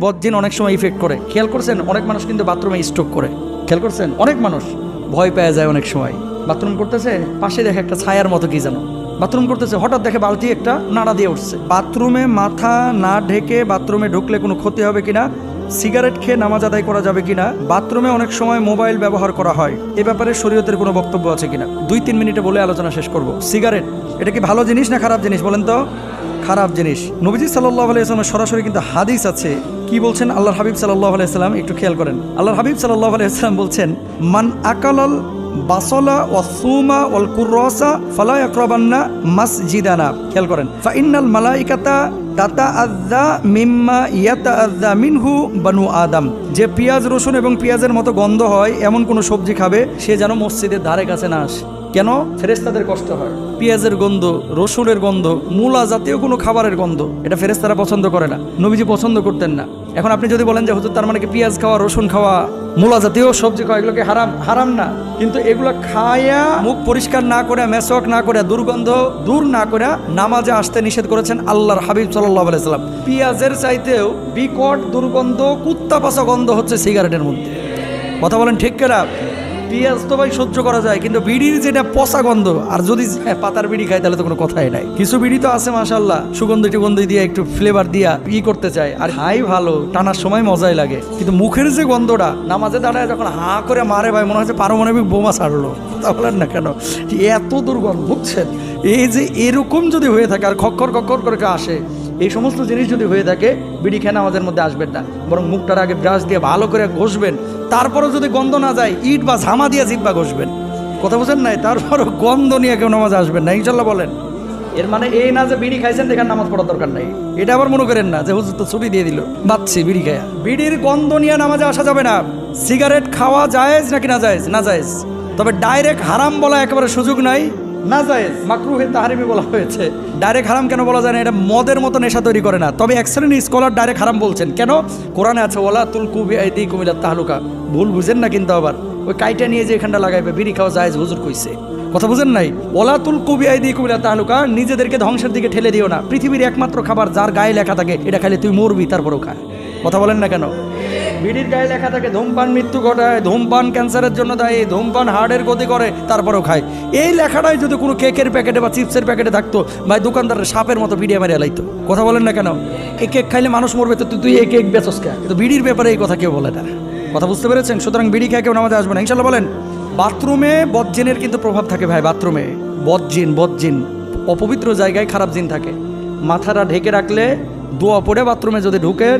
বদজিন অনেক সময় ইফেক্ট করে। খেয়াল করছেন অনেক মানুষ কিন্তু বাথরুমে স্ট্রোক করে, খেয়াল করছেন অনেক মানুষ ভয় পেয়ে যায় অনেক সময়। বাথরুম করতেছে, পাশে দেখে একটা ছায়ার মতো কি জানো, বাথরুম করতেছে, হঠাৎ দেখে বালতি একটা নাড়া দিয়ে উঠছে। বাথরুমে মাথা না ঢেকে বাথরুমে ঢুকলে কোনো ক্ষতি হবে কিনা, সিগারেট খেয়ে নামাজ আদায় করা যাবে কিনা, বাথরুমে অনেক সময় মোবাইল ব্যবহার করা হয়, এ ব্যাপারে শরীয়তের কোনো বক্তব্য আছে কিনা, 2-3 মিনিটে বলে আলোচনা শেষ করব। সিগারেট এটা কি ভালো জিনিস না খারাপ জিনিস বলেন তো? খারাপ জিনিস। নবীজি সাল্লাল্লাহু আলাইহি ওয়াসাল্লামের সরাসরি কিন্তু হাদিস আছে, কি বলছেন আল্লাহর হাবিব সাল্লাল্লাহু আলাইহি ওয়াসাল্লাম, একটু খেয়াল করেন। আল্লাহর হাবিব সাল্লাল্লাহু আলাইহি ওয়াসাল্লাম বলছেন, মান আকালাল বাসলা ওয়াসুমা ওয়াল কুররাসা ফালা ইয়াকরাবান্না মাসজিদানা। খেয়াল করেন, ফা ইন্নাল মালাইকাতা তাতাআযযা মিম্মা ইয়াতাআযযা মিনহু বানু আদম। যে পেঁয়াজ রসুন এবং পেঁয়াজের মতো গন্ধ হয় এমন কোনো সবজি খাবে সে যেন মসজিদের ধারে কাছে না আসে। কেন? ফেরেশতাদের কষ্ট হয়। পেঁয়াজের গন্ধ, রসুনের গন্ধ, মূলা জাতীয় কোনো খাবারের গন্ধ এটা ফেরেশতারা পছন্দ করে না, নবীজি পছন্দ করতেন না। এখন আপনি যদি বলেন যে হুজুর তার মানে কি পেঁয়াজ খাওয়া, রসুন খাওয়া, মূলা জাতীয় সবজি খাওয়া এগুলোকে হারাম? হারাম না, কিন্তু এগুলো খায়া মুখ পরিষ্কার না করে, মেসওয়াক না করে, দুর্গন্ধ দূর না করে নামাজে আসতে নিষেধ করেছেন আল্লাহর হাবিব সাল্লাল্লাহু আলাইহি ওয়াসাল্লাম। পেঁয়াজের চাইতেও বিকট দুর্গন্ধ, কুত্তা পাছা গন্ধ হচ্ছে সিগারেটের মধ্যে। কথা বলেন ঠিক কিনা? পেঁয়াজ তো ভাই সহ্য করা যায়, কিন্তু বিড়ির যেটা পচা গন্ধ, আর যদি পাতার বিড়ি খায় তাহলে তো কোনো কথাই নাই। কিছু বিড়ি তো আছে মাশাআল্লাহ সুগন্ধি টুগন্ধি দিয়ে একটু ফ্লেভার দিয়া করতে চায়, আর হাই ভালো, টানার সময় মজাই লাগে, কিন্তু মুখের যে গন্ধটা নামাজে দাঁড়ায় যখন হা করে মারে ভাই মনে হচ্ছে পারমাণবিক বোমা ছাড়লো। তা বলেন না কেন, এত দুর্গন্ধ। বুঝছেন? এই যে এরকম যদি হয়ে থাকে আর খক্কর খক্কর করে আসে, এই সমস্ত জিনিস যদি হয়ে থাকে, বিড়ি খেয়ে আমাদের মধ্যে আসবেন না, বরং মুখটার আগে ব্রাশ দিয়ে ভালো করে ঘষবেন, তারপরও যদি গন্ধ না যায় ইট বা ঝামা দিয়ে জিব্বা ঘষবেন। কথা বুঝেন নাই? তারপরও গন্ধ নিয়ে কেউ নামাজ আসবেন না ইনশাল্লাহ। বলেন এর মানে এই না যে বিড়ি খাইছেন দেখার নামাজ পড়ার দরকার নাই, এটা আবার মনে করেন না যে হুজুর তো ছুটি দিয়ে দিল বাচ্চি বিড়ি খায়া। বিড়ির গন্ধ নিয়ে নামাজে আসা যাবে না। সিগারেট খাওয়া জায়েজ নাকি না জায়েজ? না জায়েজ, তবে ডাইরেক্ট হারাম বলা একেবারে সুযোগ নাই, না জায়েজ, মাকরুহে তাহরিমি বলা হয়েছে। ডাইরেক্ট হারাম কেন বলা যায় না? এটা মদের মতো নেশা তৈরি করে না। তবে এক শ্রেণীর স্কলার ডাইরেক্ট হারাম বলছেন। কেন? কোরআনে আছে ওয়ালা তুলকু বিআইদিকুম ইলা তাহলুকা। ভুল বুঝেন না কিন্তু, আবার ওই কাইটা নিয়ে যে এখানটা লাগাইবে বিড়ি খাওয়া জায়েজ হুজুর কইছে। কথা বুঝেন নাই? ওয়ালা তুলকু বিআইদিকুম ইলা তাহলুকা, নিজেদেরকে ধ্বংসের দিকে ঠেলে দিও না। পৃথিবীর একমাত্র খাবার যার গায়ে লেখা থাকে এটা খাইলে তুই মরবি, তারপরও খা। কথা বলেন না কেন? বিড়ির গায়ে লেখা থাকে ধূমপান মৃত্যু ঘটায়, ধূমপান ক্যান্সারের জন্য দায়ী, ধূমপান হার্টের ক্ষতি করে, তারপরেও খায়। এই লেখাটাই যদি কোনো কেকের প্যাকেটে বা চিপসের প্যাকেটে থাকতো, ভাই দোকানদারের সাপের মতো ভিডিও মেরে লাইতো। কথা বলেন না কেন? এই কেক খাইলে মানুষ মরবে, তো তুই এই কেক বেচস কে? কিন্তু বিড়ির ব্যাপারে এই কথা কেউ বলে না। কথা বুঝতে পেরেছেন? সুতরাং বিড়ি খেয়ে কেউ নামাজে আসবে না ইনশাল্লাহ। বলেন বাথরুমে বদজিনের কিন্তু প্রভাব থাকে ভাই। বাথরুমে বদজিন অপবিত্র জায়গায় খারাপ জিন থাকে। মাথাটা ঢেকে রাখলে দোয়া পড়ে বাথরুমে যদি ঢুকেন